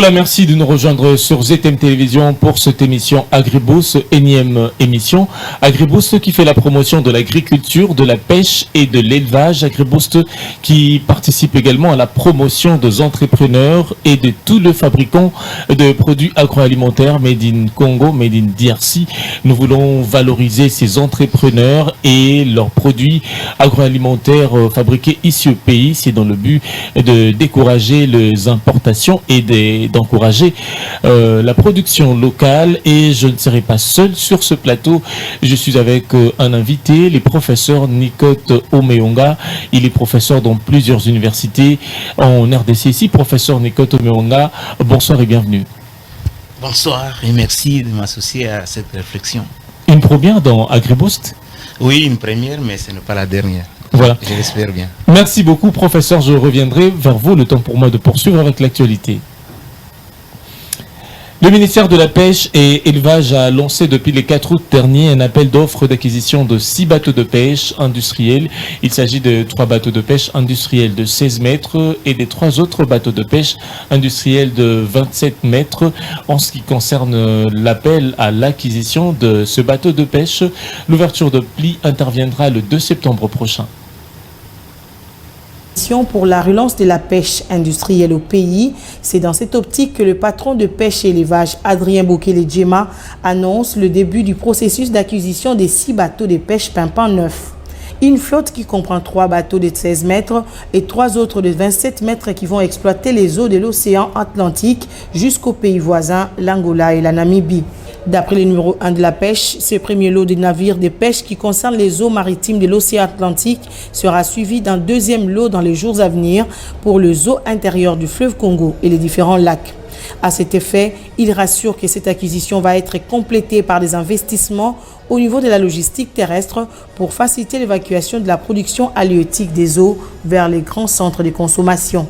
Voilà, merci de nous rejoindre sur ZM Télévision pour cette émission Agriboost, énième émission. Agriboost qui fait la promotion de l'agriculture, de la pêche et de l'élevage. Agriboost qui participe également à la promotion des entrepreneurs et de tous les fabricants de produits agroalimentaires made in Congo, made in DRC. Nous voulons valoriser ces entrepreneurs et leurs produits agroalimentaires fabriqués ici au pays. C'est dans le but de décourager les importations et d'encourager la production locale. Et je ne serai pas seul sur ce plateau. Je suis avec un invité, le professeur Nikote Omeonga. Il est professeur dans plusieurs universités en RDC. Ici, professeur Nikote Omeonga, bonsoir et bienvenue. Bonsoir et merci de m'associer à cette réflexion. Une première dans Agriboost? Oui, une première, mais ce n'est pas la dernière. Voilà. Je l'espère bien. Merci beaucoup, professeur. Je reviendrai vers vous, le temps pour moi de poursuivre avec l'actualité. Le ministère de la Pêche et Élevage a lancé depuis le 4 août dernier un appel d'offres d'acquisition de 6 bateaux de pêche industriels. Il s'agit de 3 bateaux de pêche industriels de 16 mètres et des 3 autres bateaux de pêche industriels de 27 mètres. En ce qui concerne l'appel à l'acquisition de ce bateau de pêche, l'ouverture de pli interviendra le 2 septembre prochain. Pour la relance de la pêche industrielle au pays, c'est dans cette optique que le patron de pêche et élevage Adrien Bokele-Djema annonce le début du processus d'acquisition des 6 bateaux de pêche pimpant neufs. Une flotte qui comprend 3 bateaux de 16 mètres et 3 autres de 27 mètres qui vont exploiter les eaux de l'océan Atlantique jusqu'aux pays voisins, l'Angola et la Namibie. D'après le numéro 1 de la pêche, ce premier lot de navires de pêche qui concerne les eaux maritimes de l'océan Atlantique sera suivi d'un deuxième lot dans les jours à venir pour les eaux intérieures du fleuve Congo et les différents lacs. À cet effet, il rassure que cette acquisition va être complétée par des investissements au niveau de la logistique terrestre pour faciliter l'évacuation de la production halieutique des eaux vers les grands centres de consommation.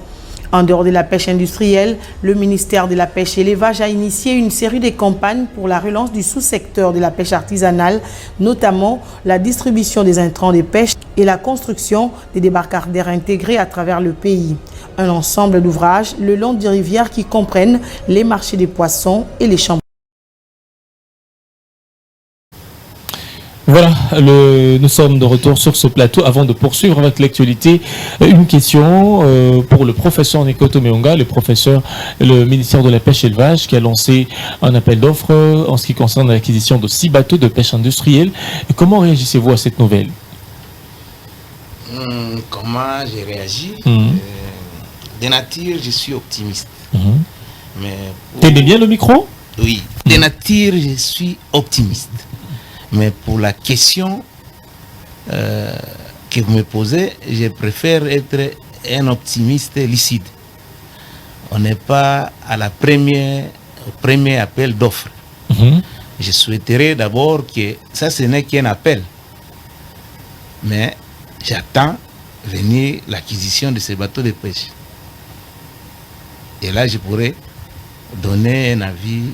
En dehors de la pêche industrielle, le ministère de la Pêche et l'Élevage a initié une série de campagnes pour la relance du sous-secteur de la pêche artisanale, notamment la distribution des intrants de pêche et la construction des débarcadères intégrés à travers le pays. Un ensemble d'ouvrages le long des rivières qui comprennent les marchés des poissons et les champs. Voilà, nous sommes de retour sur ce plateau. Avant de poursuivre avec l'actualité, une question pour le professeur Nikote Omeonga, le ministère de la Pêche et l'Élevage qui a lancé un appel d'offres en ce qui concerne l'acquisition de 6 bateaux de pêche industrielle. Et comment réagissez-vous à cette nouvelle? Comment j'ai réagi? De nature, je suis optimiste. T'aimais bien le micro? Oui, de nature, je suis optimiste. Mais pour la question que vous me posez, je préfère être un optimiste lucide. On n'est pas à au premier appel d'offres. Je souhaiterais d'abord que ça, ce n'est qu'un appel. Mais j'attends venir l'acquisition de ces bateaux de pêche. Et là, je pourrais donner un avis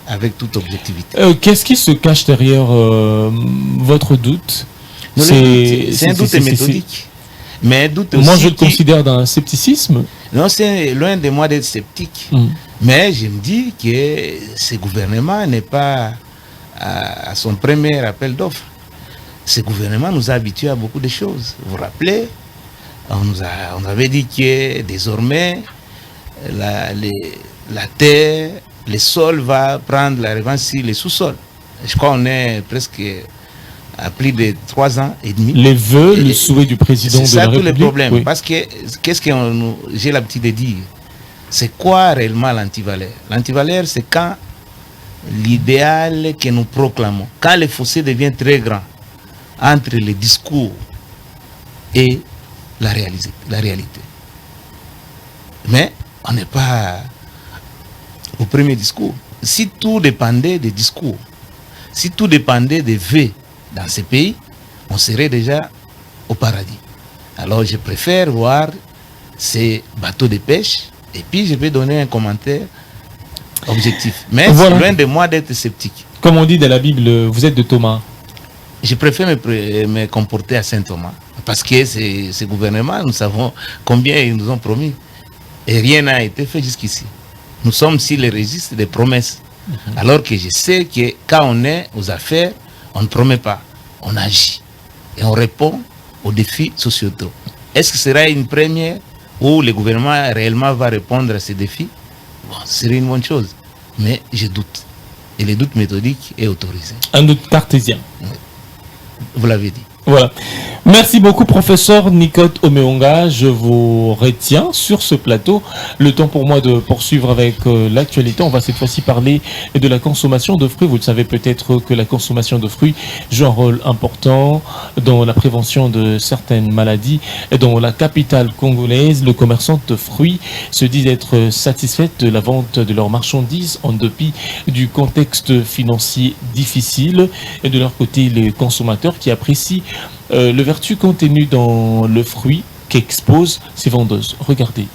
avec toute objectivité. Qu'est-ce qui se cache derrière votre doute? C'est un doute méthodique. Mais doute moi, aussi je le considère d'un scepticisme. Non, c'est loin de moi d'être sceptique. Mais je me dis que ce gouvernement n'est pas à son premier appel d'offres. Ce gouvernement nous a habitués à beaucoup de choses. Vous vous rappelez, on avait dit que désormais, la terre, le sol va prendre la revanche sur les sous-sols. Je crois qu'on est presque à plus de 3 ans et demi. Les vœux, le souhait du président de la République. C'est ça tous les problèmes. Oui. Parce que, qu'est-ce que j'ai l'habitude de dire? C'est quoi réellement l'antivaleur? L'antivaleur, c'est quand l'idéal que nous proclamons, quand le fossé devient très grand entre les discours et la réalité. Mais on n'est pas au premier discours. Si tout dépendait des discours, si tout dépendait des vœux dans ces pays, on serait déjà au paradis. Alors je préfère voir ces bateaux de pêche et puis je vais donner un commentaire objectif. Mais voilà. C'est loin de moi d'être sceptique. Comme on dit dans la Bible, vous êtes de Thomas. Je préfère me comporter à Saint Thomas. Parce que ce gouvernement, nous savons combien ils nous ont promis. Et rien n'a été fait jusqu'ici. Nous sommes sur les registres des promesses. Alors que je sais que quand on est aux affaires, on ne promet pas, on agit. Et on répond aux défis sociétaux. Est-ce que ce sera une première où le gouvernement réellement va répondre à ces défis? Bon, ce serait une bonne chose. Mais je doute. Et le doute méthodique est autorisé. Un doute cartésien. Vous l'avez dit. Voilà. Merci beaucoup, professeur Nicotte Omeonga. Je vous retiens sur ce plateau. Le temps pour moi de poursuivre avec l'actualité. On va cette fois-ci parler de la consommation de fruits. Vous le savez peut-être que la consommation de fruits joue un rôle important dans la prévention de certaines maladies. Dans la capitale congolaise, le commerçant de fruits se dit être satisfait de la vente de leurs marchandises en dépit du contexte financier difficile. Et de leur côté, les consommateurs qui apprécient le vertu contenu dans le fruit qu'exposent ces vendeuses. Regardez.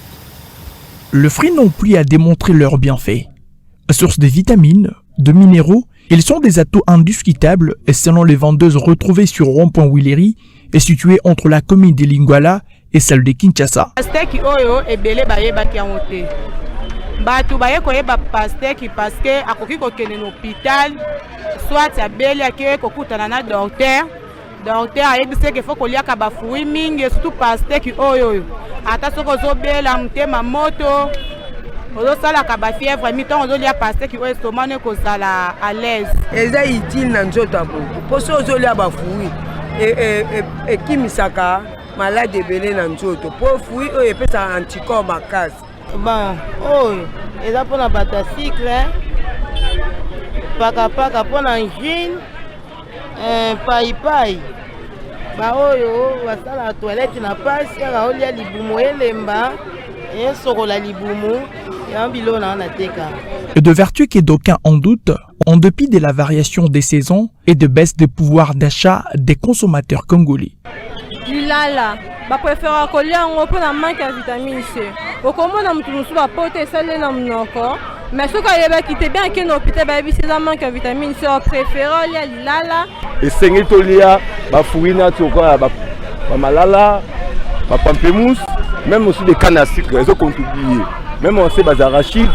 Le fruit non plus a démontré leurs bienfaits. Source de vitamines, de minéraux, ils sont des atouts indiscutables et selon les vendeuses retrouvées sur Rond-Point Willery et situées entre la commune de Lingwala et celle de Kinshasa. Batu baye koyeba pasteki parce que akoki kokende na hôpital soit abeli ake kokutana na docteur ayebise ke faut kolia ka ba fruits mingi surtout pasteki oyo ata soko zobela mutema moto ozosala ka ba fièvre miton ozolia pasteki oyo estomane kozala à l'aise eza utile na nzoto abo poso ozolia ba fruits ekimisaka malade ebele na nzoto po fruits oyo epesa anticorps makasi. Bon, oyo eza mpona bato ya cycle pakapaka mpona angine paipai baoyo basala toilette na pasi kaka olia libumu elemba esokola libumu ya bilo na wana teka. De vertu que d'aucuns en doutent, en dépit de la variation des saisons et de baisse de pouvoir d'achat des consommateurs congolais. Lilala bapréféra kolia yango mpona manque ya vitamine C. Okomona mutu mosusu bapote esali na monoko mais soki ayebaki te bien akende hôpital bayebisi eza manque ya vitamine C opréféra olia lilala. Esengi tolia bafruits nati okoya bamalala bapamplemousse même aussi des cannes à sucre ezocontribue même on sait bazarachides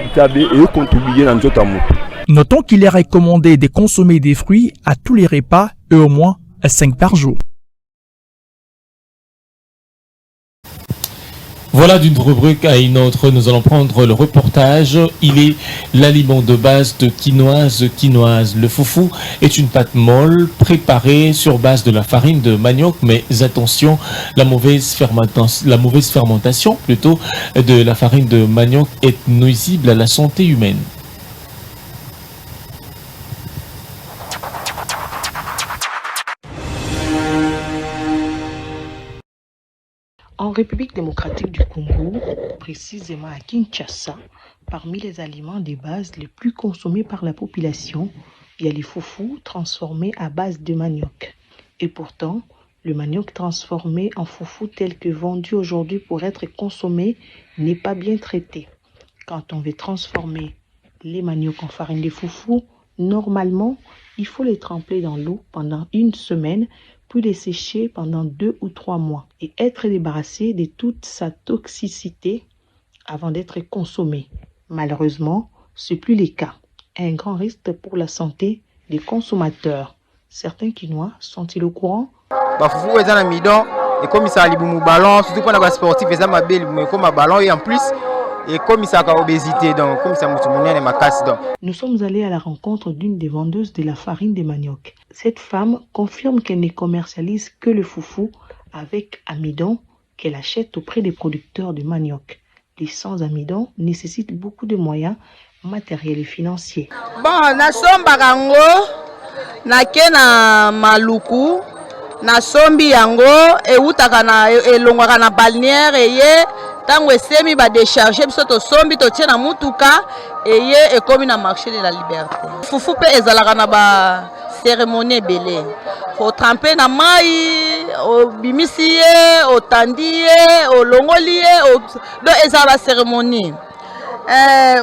bitabe ezocontribue na nzoto ya moto. Notons qu'il est recommandé de consommer des fruits à tous les repas et au moins 5 par jour. Voilà, d'une rubrique à une autre, nous allons prendre le reportage. Il est l'aliment de base de quinoise. Le foufou est une pâte molle préparée sur base de la farine de manioc, mais attention, la mauvaise fermentation plutôt de la farine de manioc est nuisible à la santé humaine. En République démocratique du Congo, précisément à Kinshasa, parmi les aliments de base les plus consommés par la population, il y a les foufous transformés à base de manioc. Et pourtant, le manioc transformé en foufou tel que vendu aujourd'hui pour être consommé n'est pas bien traité. Quand on veut transformer les maniocs en farine de foufou, normalement, il faut les tremper dans l'eau pendant 1 semaine, puis les sécher pendant 2 ou 3 mois et être débarrassé de toute sa toxicité avant d'être consommé. Malheureusement, ce n'est plus le cas. Un grand risque pour la santé des consommateurs. Certains Quinois sont-ils au courant? Bafufu eza na midon et comme ça libumu ballon surtout pour les sportifs eza mabé libumu comme ballon et en plus et comme ça a obésité donc comme ça mutu munene makasi donc. Nous sommes allés à la rencontre d'une des vendeuses de la farine de manioc. Cette femme confirme qu'elle ne commercialise que le foufou avec amidon qu'elle achète auprès des producteurs de manioc. Les sans amidon nécessitent beaucoup de moyens matériels et financiers. Bon, na somba kango na kena maluku na sombi yango eutaka na elongwaka na balnière eye tango esemi ba décharger biso to sombi to tia na mutuka eye ekomi na marché de la liberté. Fufu pe ezalaka na ba cérémonie belé. Faut tremper na mai o bimisi ye o tandi ye o longoli ye do ezala ba cérémonie.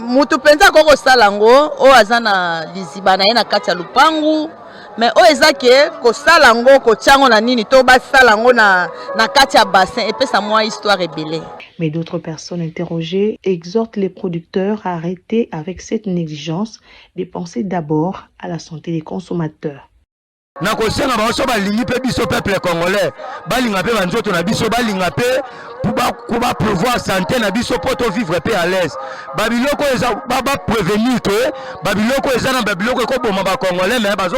Mutu penza koko salango o azana liziba na ye na kati ya lupangu. Mais o ezake ko salango ko tiango na nini to ba salango na kati ya bassin et puis ça moi histoire ebele. Mais d'autres personnes interrogées exhortent les producteurs à arrêter avec cette négligence, de penser d'abord à la santé des consommateurs. Na kosenga baso balingi pe biso peuple congolais balinga pe banzoto na biso balinga pe pour prévoir santé na biso poto vivre pe à l'aise babiloko eza ba prévenir que babiloko eza na babiloko ko boma ba congolais mais bazo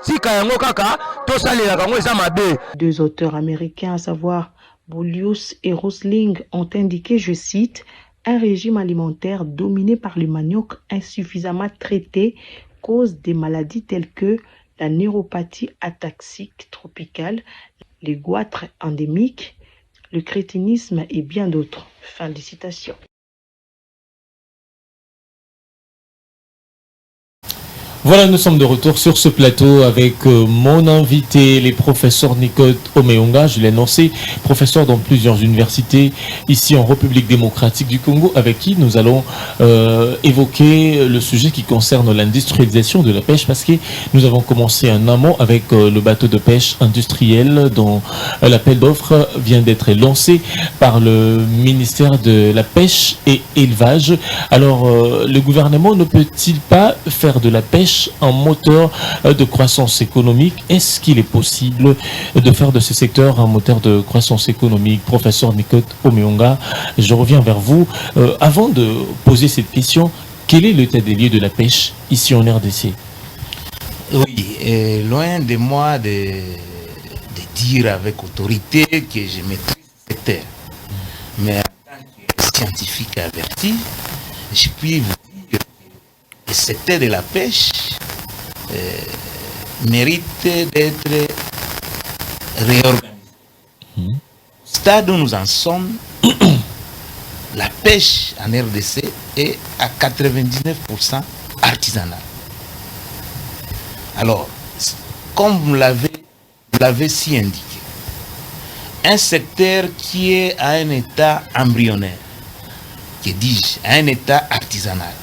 tika yango kaka to salela kango eza mabe. Deux auteurs américains, à savoir Boulius et Rosling, ont indiqué, je cite, un régime alimentaire dominé par le manioc insuffisamment traité cause des maladies telles que la neuropathie ataxique tropicale, les goitres endémiques, le crétinisme et bien d'autres. Fin de citation. Voilà, nous sommes de retour sur ce plateau avec mon invité, les professeurs Nicode Omeonga, je l'ai annoncé, professeur dans plusieurs universités ici en République démocratique du Congo, avec qui nous allons évoquer le sujet qui concerne l'industrialisation de la pêche, parce que nous avons commencé un amont avec le bateau de pêche industriel dont l'appel d'offres vient d'être lancé par le ministère de la Pêche et Élevage. Alors, le gouvernement ne peut-il pas faire de la pêche un moteur de croissance économique? Est-ce qu'il est possible de faire de ce secteur un moteur de croissance économique? Professeur Nicode Omeonga, je reviens vers vous. Avant de poser cette question, quel est l'état des lieux de la pêche ici en RDC? Oui, loin de moi de dire avec autorité que je maîtrise ce secteur. Mais en tant que scientifique averti, je puis vous dire que le secteur de la pêche mérite d'être réorganisé. Stade où nous en sommes, la pêche en RDC est à 99% artisanale. Alors, comme vous l'avez si indiqué, un secteur qui est à un état embryonnaire, que dis-je, à un état artisanal,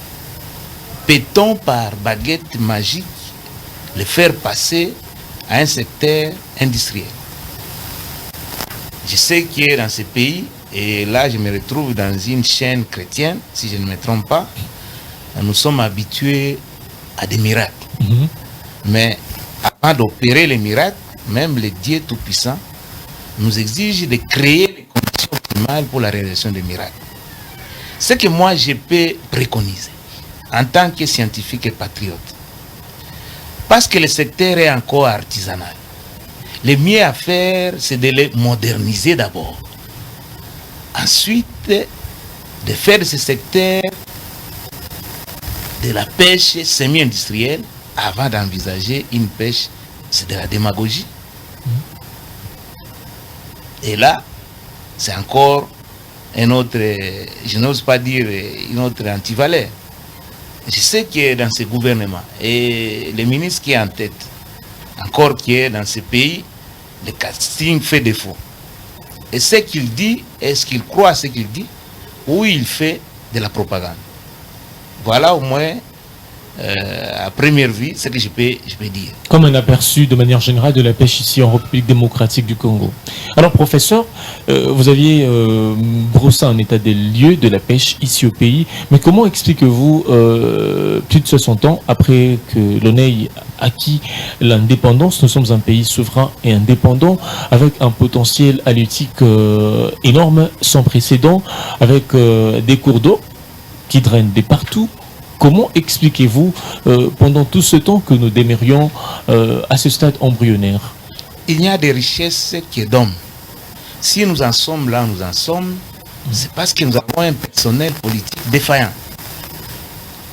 peut-on par baguette magique le faire passer à un secteur industriel? Je sais que dans ce pays, et là je me retrouve dans une chaîne chrétienne, si je ne me trompe pas, nous sommes habitués à des miracles. Mais avant d'opérer les miracles, même les dieux tout-puissants nous exigent de créer les conditions optimales pour la réalisation des miracles. Ce que moi je peux préconiser en tant que scientifique et patriote, parce que le secteur est encore artisanal, le mieux à faire, c'est de le moderniser d'abord. Ensuite, de faire de ce secteur de la pêche semi-industrielle avant d'envisager une pêche, c'est de la démagogie. Et là, c'est encore un autre, je n'ose pas dire une autre antivaleur. Je sais que dans ce gouvernement, et le ministre qui est en tête, encore qui est dans ce pays, le casting fait défaut. Et ce qu'il dit, est-ce qu'il croit à ce qu'il dit, ou il fait de la propagande? Voilà au moins, à première vue, ce que je peux dire. Comme un aperçu de manière générale de la pêche ici en République démocratique du Congo. Alors professeur, vous aviez brossé un état des lieux de la pêche ici au pays, mais comment expliquez-vous plus de 60 ans après que l'on ait acquis l'indépendance, nous sommes un pays souverain et indépendant, avec un potentiel halieutique énorme, sans précédent, avec des cours d'eau qui drainent de partout. Comment expliquez-vous pendant tout ce temps que nous demeurions à ce stade embryonnaire? Il y a des richesses qui dorment. Si nous en sommes là, nous en sommes, c'est parce que nous avons un personnel politique défaillant.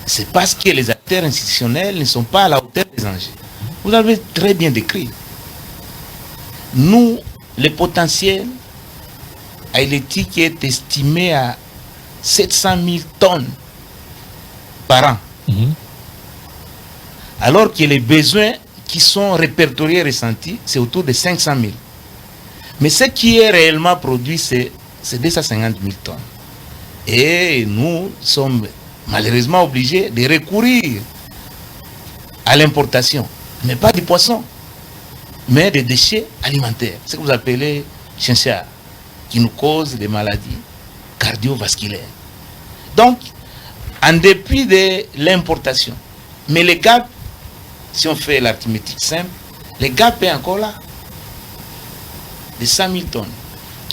C'est parce que les acteurs institutionnels ne sont pas à la hauteur des enjeux. Vous avez très bien décrit. Nous, le potentiel halieutique est estimé à 700 000 tonnes par an. Alors que les besoins qui sont répertoriés et ressentis, c'est autour de 500 000. Mais ce qui est réellement produit, c'est 250 000 tonnes. Et nous sommes malheureusement obligés de recourir à l'importation, mais pas du poisson, mais des déchets alimentaires, ce que vous appelez chinchard, qui nous causent des maladies cardiovasculaire. Donc, en dépit de l'importation, mais le gap, si on fait l'arithmétique simple, le gap est encore là, de 100 000 tonnes.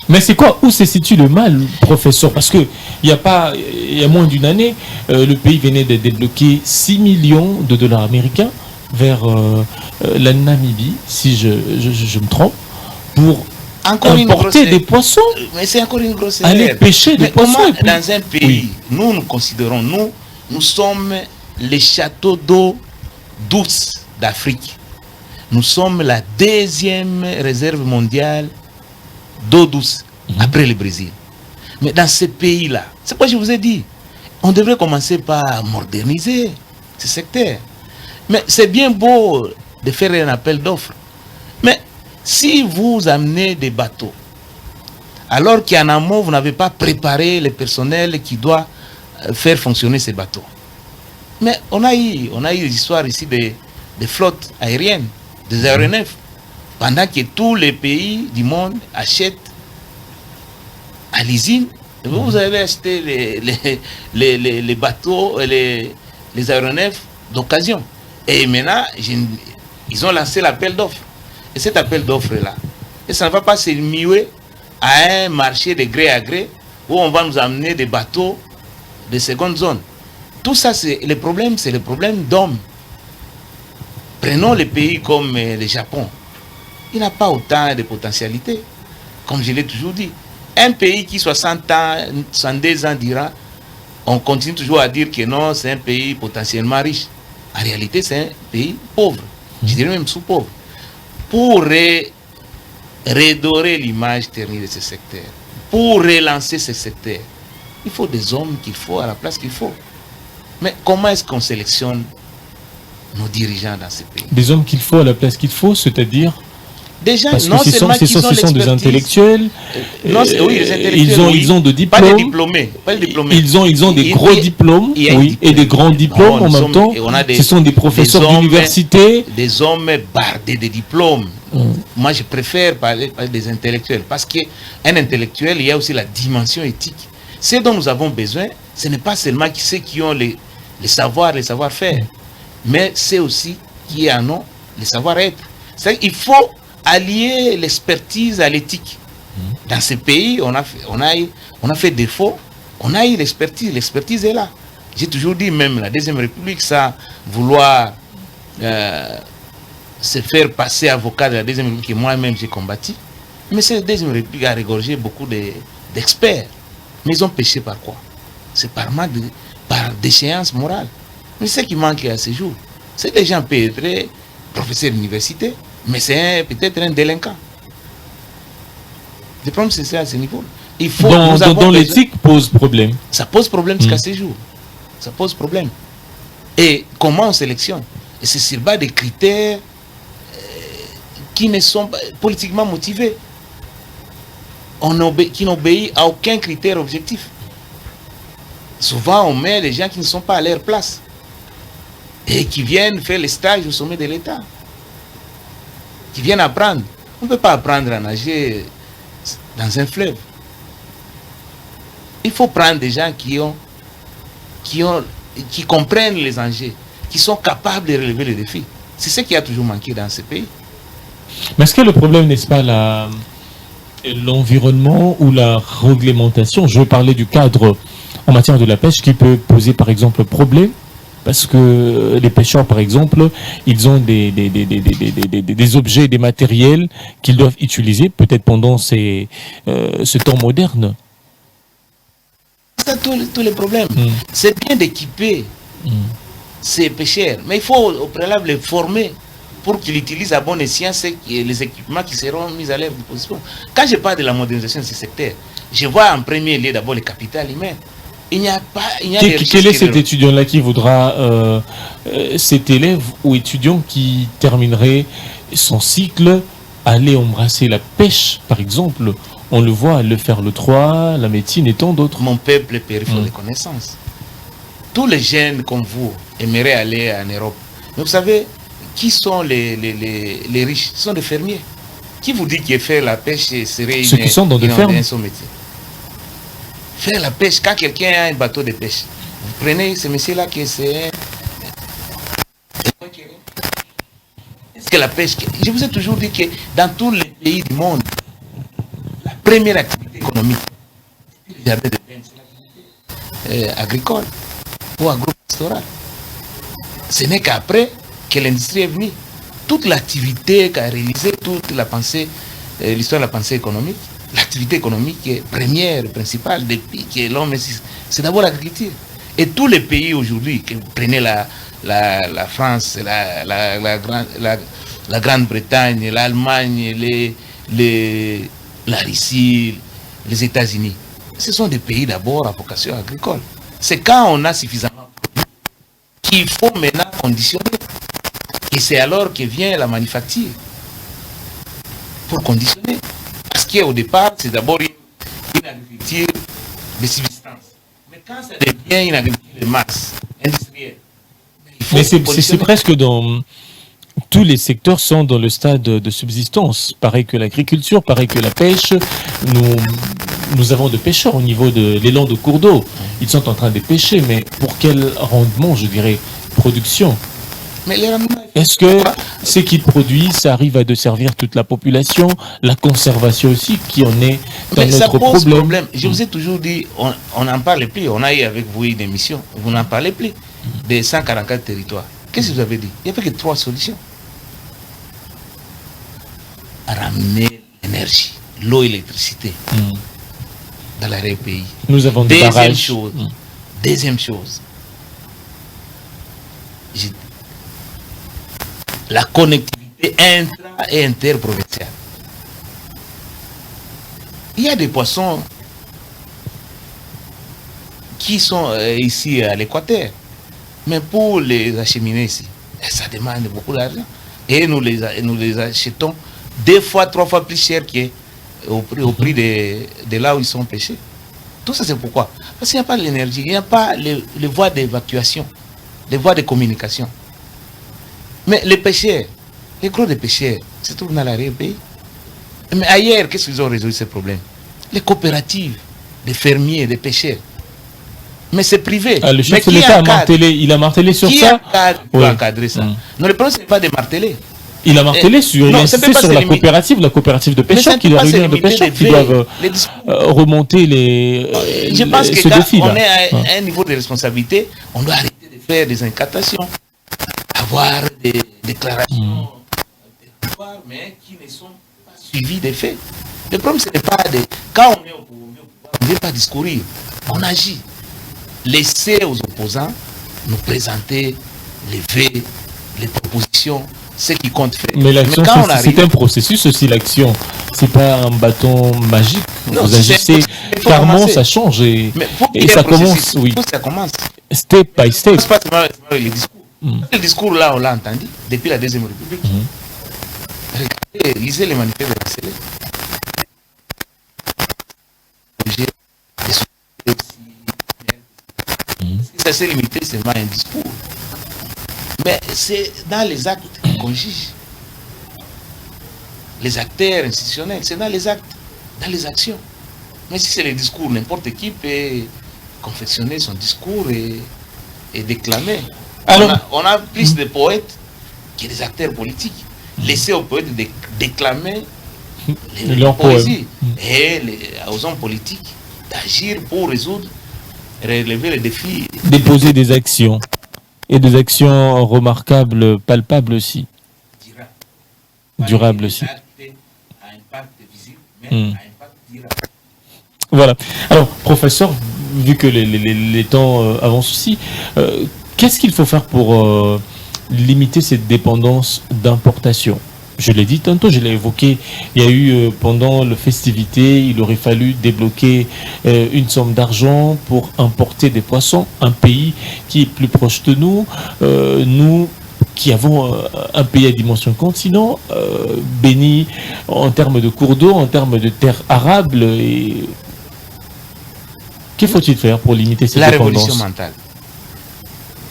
Mais c'est quoi, où se situe le mal, professeur? Parce que il y a moins d'une année, le pays venait de débloquer 6 millions de dollars américains vers la Namibie, si je me trompe, pour importer des poissons. Mais c'est encore une grosse aller erreur. pêcher des poissons. Puis, dans un pays, nous considérons, nous sommes les châteaux d'eau douce d'Afrique. Nous sommes la deuxième réserve mondiale d'eau douce après le Brésil. Mais dans ces pays-là, c'est quoi je vous ai dit, on devrait commencer par moderniser ce secteur. Mais c'est bien beau de faire un appel d'offres. Mais si vous amenez des bateaux, alors qu'en amont, vous n'avez pas préparé le personnel qui doit faire fonctionner ces bateaux. Mais on a eu des histoires ici de flottes aériennes, des aéronefs, pendant que tous les pays du monde achètent à l'usine. Vous avez acheté les bateaux, les aéronefs d'occasion. Et maintenant, ils ont lancé l'appel d'offres. Et cet appel d'offres-là, ça ne va pas se muer à un marché de gré à gré où on va nous amener des bateaux de seconde zone. Tout ça, c'est le problème d'hommes. Prenons les pays comme le Japon. Il n'a pas autant de potentialité, comme je l'ai toujours dit. Un pays qui 60 ans, 62 ans dira, on continue toujours à dire que non, c'est un pays potentiellement riche. En réalité, c'est un pays pauvre. Je dirais même sous-pauvre. Pour redorer l'image ternie de ce secteur, pour relancer ce secteur, il faut des hommes qu'il faut à la place qu'il faut. Mais comment est-ce qu'on sélectionne nos dirigeants dans ces pays? Des hommes qu'il faut à la place qu'il faut, c'est-à-dire déjà, parce non que ce sont des intellectuels. Non, oui, les intellectuels. Ils ont de diplômes. Pas des diplômés. Ils ont des gros diplômes, et des grands diplômes en même temps. Ce sont des professeurs d'université. Des hommes bardés de diplômes. Moi, je préfère parler des intellectuels. Parce qu'un intellectuel, il y a aussi la dimension éthique. Ce dont nous avons besoin, ce n'est pas seulement ceux qui ont les savoirs, les savoir-faire, mais c'est aussi qui en ont le savoir-être. Il faut allier l'expertise à l'éthique. Dans ces pays, on a fait défaut, on a eu l'expertise est là. J'ai toujours dit, même la Deuxième République, ça, vouloir se faire passer avocat de la Deuxième République, que moi-même j'ai combattu, mais cette Deuxième République a régorgé beaucoup d'experts. Mais ils ont péché par quoi? C'est par déchéance morale. Mais ce qui manque à ce jour, c'est que les gens peuvent être professeurs d'université, mais c'est peut-être un délinquant. Le problème, c'est à ce niveau. Il faut. Dans l'éthique pose problème. Ça pose problème jusqu'à ce jour. Ça pose problème. Et comment on sélectionne? Et c'est sur base des critères qui ne sont pas politiquement motivés. Qui n'obéissent à aucun critère objectif. Souvent, on met les gens qui ne sont pas à leur place et qui viennent faire les stages au sommet de l'État, qui viennent apprendre. On ne peut pas apprendre à nager dans un fleuve. Il faut prendre des gens qui comprennent les enjeux, qui sont capables de relever les défis. C'est ce qui a toujours manqué dans ce pays. Mais est-ce que le problème, n'est-ce pas l'environnement ou la réglementation? Je veux parler du cadre en matière de la pêche qui peut poser par exemple problème, parce que les pêcheurs par exemple, ils ont des objets, des matériels qu'ils doivent utiliser peut-être pendant ce temps moderne. C'est tous les problèmes. C'est bien d'équiper ces pêcheurs, mais il faut au préalable les former pour qu'ils utilisent à bon escient les équipements qui seront mis à leur disposition. Quand je parle de la modernisation de ce secteur, je vois en premier lieu d'abord le capital humain. Il n'y a pas. Quel est cet étudiant-là qui voudra, cet élève ou étudiant qui terminerait son cycle, aller embrasser la pêche, par exemple? On le voit, le faire le droit, la médecine et tant d'autres. Mon peuple périph' de connaissances. Tous les jeunes comme vous aimeraient aller en Europe. Mais vous savez, qui sont les riches? Ce sont des fermiers. Qui vous dit que faire la pêche serait ceux qui sont dans des fermes? Son métier. faire la pêche. Quand quelqu'un a un bateau de pêche, vous prenez ce monsieur-là qui c'est... Est-ce que la pêche... Je vous ai toujours dit que dans tous les pays du monde, la première activité économique, c'est le jardin de pêche, c'est l'activité agricole ou agro-pastorale. Ce n'est qu'après que l'industrie est venue. Toute l'activité qu'a réalisée, toute la pensée, l'histoire de la pensée économique, l'activité économique est première, principale, depuis que l'homme existe, c'est d'abord l'agriculture. Et tous les pays aujourd'hui, que vous prenez la France, la Grande-Bretagne, l'Allemagne, la Russie, les États-Unis, ce sont des pays d'abord à vocation agricole. C'est quand on a suffisamment qu'il faut maintenant conditionner. Et c'est alors que vient la manufacture pour conditionner. Parce qu'au départ, c'est d'abord une agriculture de subsistance. Mais quand ça devient une agriculture de masse, industrielle, mais c'est presque dans... Tous les secteurs sont dans le stade de subsistance. Pareil que l'agriculture, pareil que la pêche. Nous avons de pêcheurs au niveau de l'élan de cours d'eau. Ils sont en train de pêcher, mais pour quel rendement, je dirais, production? Est-ce que ce qu'ils produisent, ça arrive à desservir toute la population? La conservation aussi, qui en est un autre problème. Je vous ai toujours dit, on n'en parle plus. On a eu avec vous une émission, vous n'en parlez plus. Des 144 territoires. Qu'est-ce que vous avez dit? Il n'y avait que 3 solutions. Ramener l'énergie, l'eau et l'électricité dans l'arrière-pays. Nous avons des barrages. Deuxième chose, la connectivité intra- et interprovinciale. Il y a des poissons qui sont ici à l'équateur, mais pour les acheminer ici, ça demande beaucoup d'argent. Et nous les achetons 2 fois, 3 fois plus cher qu'au prix de là où ils sont pêchés. Tout ça, c'est pourquoi? Parce qu'il n'y a pas l'énergie, il n'y a pas les voies d'évacuation, les voies de communication. Mais les pêcheurs, les gros des pêcheurs, se trouvent dans l'arrière-pays. Mais ailleurs, qu'est-ce qu'ils ont résolu ce problème? Les coopératives, les fermiers, les pêcheurs. Mais c'est privé. Le chef de l'État a martelé sur ça. Qui a encadré ça? Non, le problème, ce n'est pas de marteler. Il a martelé sur la coopérative de pêcheurs qui doit réunir des pêcheurs qui doivent remonter Je pense que quand on est à un niveau de responsabilité, on doit arrêter de faire des incantations, avoir des déclarations, mais qui ne sont pas suivies des faits. Le problème, ce n'est pas de... Quand on est au pouvoir, on ne veut pas discourir, on agit. Laissez aux opposants nous présenter les faits, les propositions, ce qui compte faire. Mais l'action, c'est un processus aussi, l'action. C'est pas un bâton magique. Non, vous agissez clairement, ça change et ça commence. Oui. Ça commence. Step by step. C'est pas seulement le discours. Le discours là, on l'a entendu depuis la Deuxième République. Regardez, lisez les manifestes de la CELE. Ça s'est limité seulement à un discours. Mais c'est dans les actes qu'on juge. Les acteurs institutionnels, c'est dans les actes, dans les actions. Mais si c'est les discours, n'importe qui peut confectionner son discours et déclamer. Alors, on a plus de poètes que des acteurs politiques. Laissez aux poètes de déclamer leur poésie et aux hommes politiques d'agir pour relever les défis. Déposer des actions. Et des actions remarquables, palpables aussi. Durables aussi. Voilà. Alors, professeur, vu que les temps avancent aussi, qu'est-ce qu'il faut faire pour limiter cette dépendance d'importation? Je l'ai dit tantôt, je l'ai évoqué, il y a eu pendant la festivité, il aurait fallu débloquer une somme d'argent pour importer des poissons, un pays qui est plus proche de nous, nous qui avons un pays à dimension continent, béni en termes de cours d'eau, en termes de terres arables. Que faut-il faire pour limiter cette dépendance? La révolution mentale.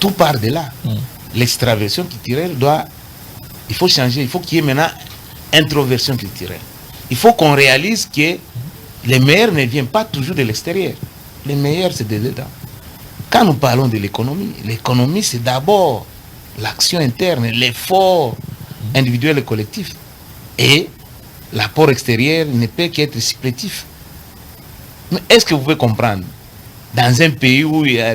Tout part de là. L'extraversion culturelle il faut changer, il faut qu'il y ait maintenant introversion culturelle. Il faut qu'on réalise que les meilleurs ne viennent pas toujours de l'extérieur. les meilleurs, c'est dedans. Quand nous parlons de l'économie, c'est d'abord l'action interne, l'effort individuel et collectif. Et l'apport extérieur ne peut qu'être supplétif. Mais est-ce que vous pouvez comprendre, dans un pays où il y a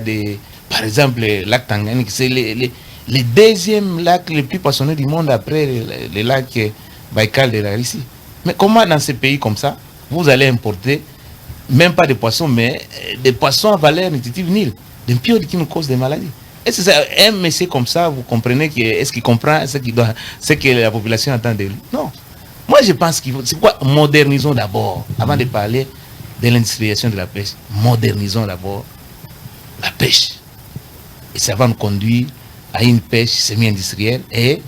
par exemple, le lac Tanganyika, c'est le deuxième lac le plus poissonneux du monde après le lac Baïkal de la Russie. Mais comment dans ces pays comme ça, vous allez importer, même pas des poissons, mais des poissons à valeur nutritive nulle, des piodes qui nous causent des maladies? Est-ce que c'est un monsieur comme ça, vous comprenez est-ce qu'il comprend ce que la population attend de lui? Non. Moi, je pense qu'il faut... C'est quoi? Modernisons d'abord, avant de parler de l'industrialisation de la pêche. Modernisons d'abord la pêche. Et ça va nous conduire à une pêche semi-industrielle et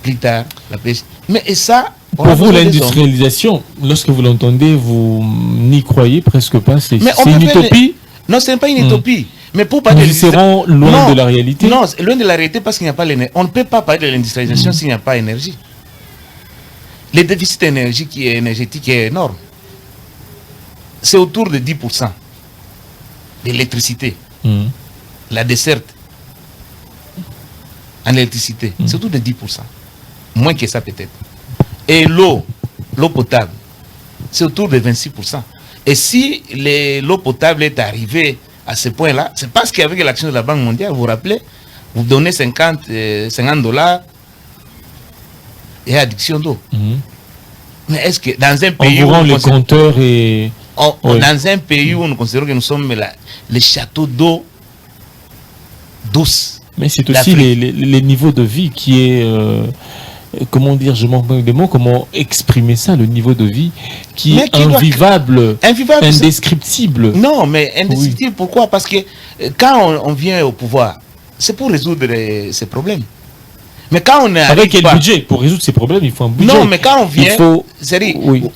plus tard la pêche. Mais et ça... Pour vous, l'industrialisation, lorsque vous l'entendez, vous n'y croyez presque pas. C'est une utopie? Non, ce n'est pas une utopie. Mais pour parler nous serons loin de la réalité. Non, loin de la réalité parce qu'il n'y a pas l'énergie. On ne peut pas parler de l'industrialisation s'il n'y a pas d'énergie. Le déficit énergétique est énorme. C'est autour de 10% d'électricité. La desserte en électricité, c'est autour de 10%. Moins que ça peut-être. Et l'eau potable, c'est autour de 26%. Et si l'eau potable est arrivée à ce point-là, c'est parce qu'avec l'action de la Banque mondiale, vous vous rappelez, vous donnez 50 $, et addiction d'eau. Mais est-ce que dans un pays on vous rend les compteurs et... Dans un pays où nous considérons que nous sommes les châteaux d'eau douce. Mais c'est aussi les niveaux de vie qui est... comment dire, je manque des mots, comment exprimer ça, le niveau de vie qui est invivable, indescriptible. Non, mais indescriptible, pourquoi? Parce que quand on vient au pouvoir, c'est pour résoudre ces problèmes. Mais quand on est avec quel budget? Pour résoudre ces problèmes, il faut un budget. Non, mais quand on vient,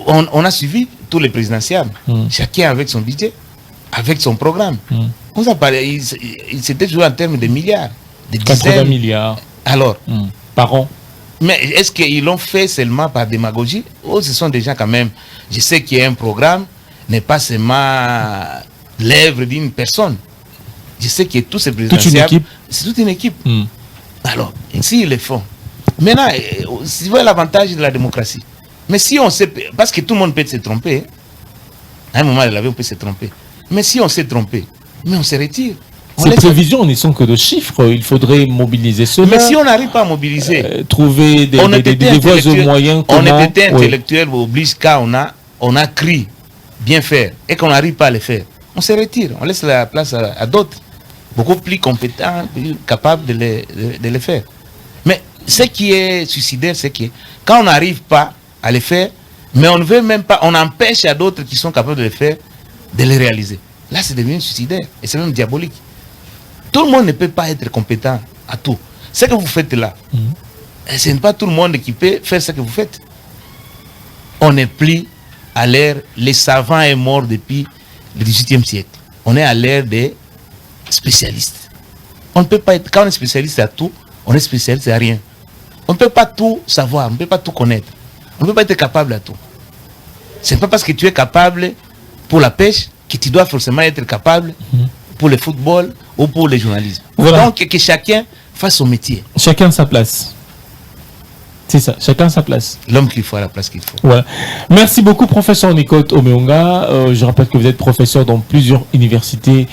on a suivi tous les présidentielles, chacun avec son budget, avec son programme. On a parlé, c'était toujours en termes de milliards, de 80 milliards. Alors, par an. Mais est-ce qu'ils l'ont fait seulement par démagogie? Ou ce sont des gens quand même... Je sais qu'il y a un programme, n'est pas seulement l'œuvre d'une personne. Je sais que tous ces présidents... Toute une équipe. C'est toute une équipe. Alors, s'ils le font... Maintenant, si vous voyez l'avantage de la démocratie. Mais si on sait... Parce que tout le monde peut se tromper. À un moment de la vie, on peut se tromper. Mais si on s'est trompé, mais on se retire. Ces prévisions ne sont que de chiffres, il faudrait mobiliser cela. Mais si on n'arrive pas à mobiliser, trouver des voies et moyens. Honnêteté intellectuelle oblige quand on a cru bien faire et qu'on n'arrive pas à le faire. On se retire, on laisse la place à d'autres, beaucoup plus compétents, plus capables de le faire. Mais ce qui est suicidaire, c'est que quand on n'arrive pas à le faire, mais on ne veut même pas, on empêche à d'autres qui sont capables de le faire, de le réaliser. Là, c'est devenu suicidaire et c'est même diabolique. Tout le monde ne peut pas être compétent à tout. Ce que vous faites là, ce n'est pas tout le monde qui peut faire ce que vous faites. On n'est plus à l'ère, les savants sont morts depuis le XVIIIe siècle. On est à l'ère des spécialistes. On ne peut pas être, quand on est spécialiste à tout, on est spécialiste à rien. On ne peut pas tout savoir, on ne peut pas tout connaître. On ne peut pas être capable à tout. Ce n'est pas parce que tu es capable pour la pêche que tu dois forcément être capable pour le football ou pour le journalisme. Voilà. Donc que chacun fasse son métier. Chacun sa place. C'est ça, chacun sa place. L'homme qu'il faut à la place qu'il faut. Voilà. Merci beaucoup, professeur Nicot Omeonga. Je rappelle que vous êtes professeur dans plusieurs universités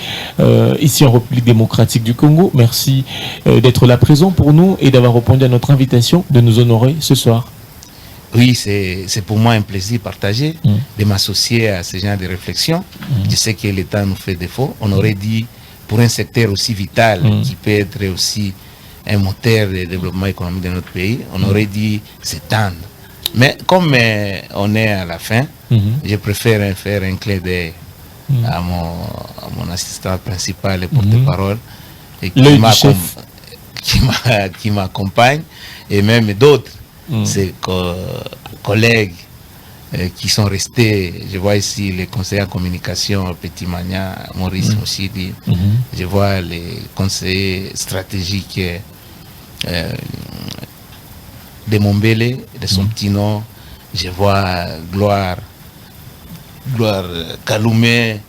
ici en République démocratique du Congo. Merci d'être là présent pour nous et d'avoir répondu à notre invitation de nous honorer ce soir. Oui, c'est pour moi un plaisir partagé de m'associer à ce genre de réflexion. Je sais que l'État nous fait défaut. On aurait dit, pour un secteur aussi vital, qui peut être aussi un moteur de développement économique de notre pays, on aurait dit s'étendre. Mais comme on est à la fin, je préfère faire un clin d'œil à mon assistant principal et porte-parole, qui m'accompagne, et même d'autres. Ces collègues qui sont restés, je vois ici les conseillers en communication, Petit Magna, Maurice Mouchidi, je vois les conseillers stratégiques de Mombele, de son petit nom, je vois Gloire Kaloumé,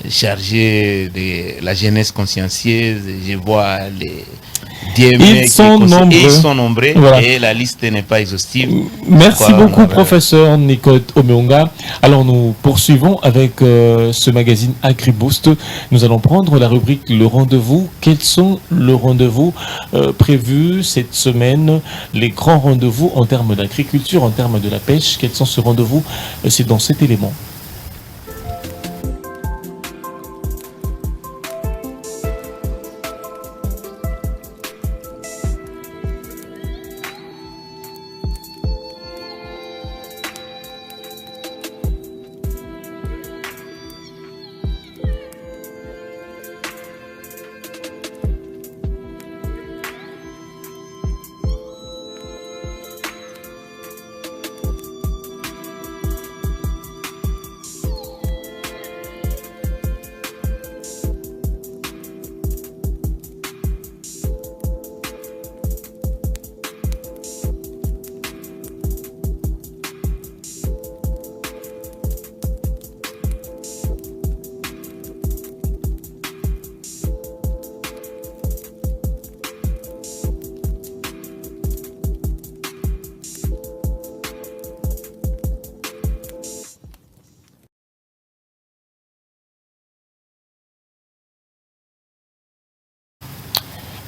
chargé de la jeunesse consciencieuse. Je vois les DME Ils sont nombreux. Voilà. Et la liste n'est pas exhaustive. Merci beaucoup, professeur Nicole Omeonga. Alors, nous poursuivons avec ce magazine AgriBoost. Nous allons prendre la rubrique Le Rendez-vous. Quels sont les rendez-vous prévus cette semaine? Les grands rendez-vous en termes d'agriculture, en termes de la pêche. Quels sont ces rendez-vous? C'est dans cet élément.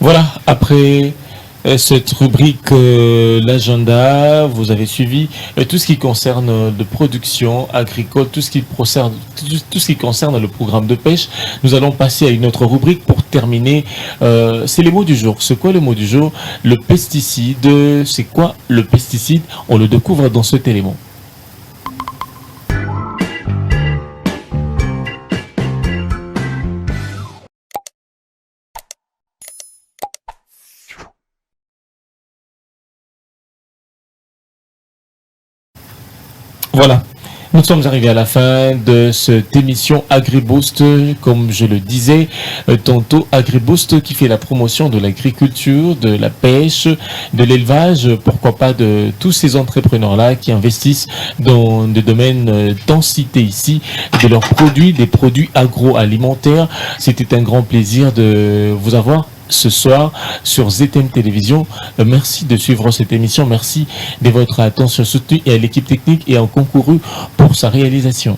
Voilà, après cette rubrique l'agenda, vous avez suivi tout ce qui concerne de production agricole, tout ce qui concerne le programme de pêche. Nous allons passer à une autre rubrique pour terminer. C'est les mots du jour. C'est quoi le mot du jour? Le pesticide. C'est quoi le pesticide? On le découvre dans cet élément. Voilà, nous sommes arrivés à la fin de cette émission AgriBoost. Comme je le disais tantôt, AgriBoost qui fait la promotion de l'agriculture, de la pêche, de l'élevage, pourquoi pas de tous ces entrepreneurs-là qui investissent dans des domaines tant cités ici, de leurs produits, des produits agroalimentaires. C'était un grand plaisir de vous avoir ce soir sur ZTM Télévision. Merci de suivre cette émission. Merci de votre attention soutenue et à l'équipe technique et en concouru pour sa réalisation.